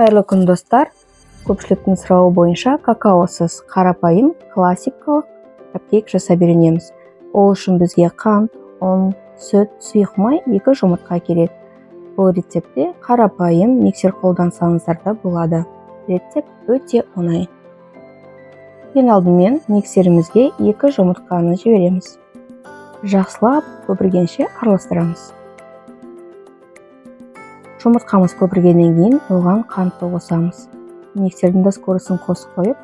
Қайырлы күн достар. Көпшіліктің сұрауы бойынша какаосыз қарапайым классикалық капкейк жасап үйренеміз. Ол үшін бізге қант, ұн, сүт, сұйық май, 2 жұмыртқа керек. Бұл рецептте қарапайым миксер қолдансаңыздар да болады. Рецепт өте оңай. Ең алдымен миксерімізге 2 жұмыртқаны жібереміз. Жақсылап көпіргенше араластырамыз. Жұмыртқамыз көпіргеннен кейін оған қантты қосамыз. Миксердің де скорысын қосып қойып,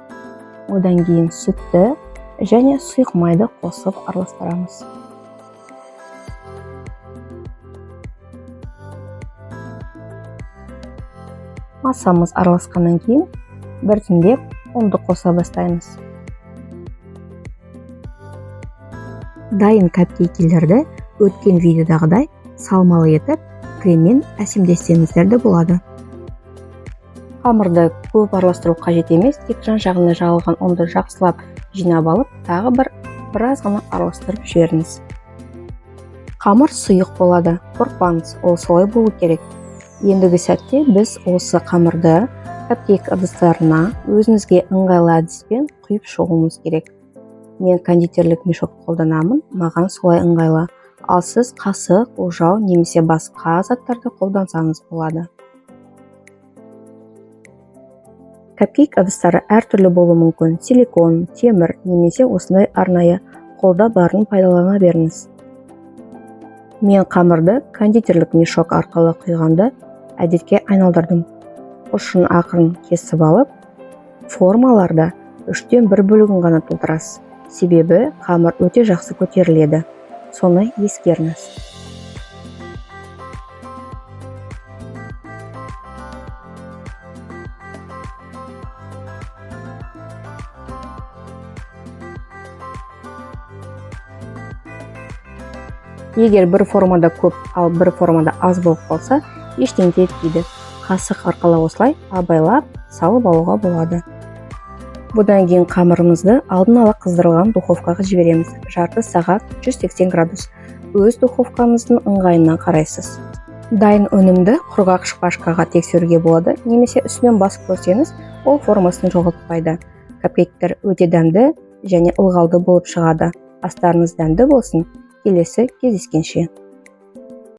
одан кейін сүтті және сұйық майды қосып араластырамыз. Массамыз араласқаннан кейін біртіндеп ұнды қоса бастаймыз. Дайын капкейкелерді өткен видеодағыдай салмалы етіп креммен әсемдессеңіздер де болады. Қамырды көп араластыру қажет емес, тек жан-жағына жағылған ұнды жақсылап жинап алып, тағы біраз ғана араластырып жіберіңіз. Қамыр сұйық болады, қорықпаңыз, ол солай болу керек. Ендігі сәтте біз осы қамырды капкейк ыдыстарына өзіңізге ыңғайлы әдіспен құйып шығуымыз керек. Мен кондитерлік мешок қолданамын, маған солай ыңғайлы. Ал сіз қасық, ожау немесе басқа заттарды қолдансаңыз болады. Капкейк ыдыстары әртүрлі болуы мүмкін. Силикон, темір немесе осындай арнайы қолда барын пайдалана беріңіз. Мен қамырды кондитерлік мешок арқылы құйғанды әдетке айналдырдым. Ұшын ақырын кесіп алып, формаларда 3/1 бөлігін ғана толтырасыз. Себебі қамыр өте жақсы көтеріледі. Соны ескеріңіз. Егер бір формада көп, ал бір формада аз болып қалса, ештеңе етпейді. Қасық арқылы осылай абайлап салып алуға болады. Бұдан кейін қамырымызды алдын ала қыздырылған духовкаға жібереміз. Жарты сағат 180 градус. Өз духовкаңыздың ыңғайына қарайсыз. Дайын өнімді құрғақ шпажкаға тексеруге болады, немесе үстінен басып көрсеңіз, ол формасын жоғалтпайды. Капкейктер өте дәмді және ылғалды болып шығады. Астарыңыз дәмді болсын. Келесі кездескенше.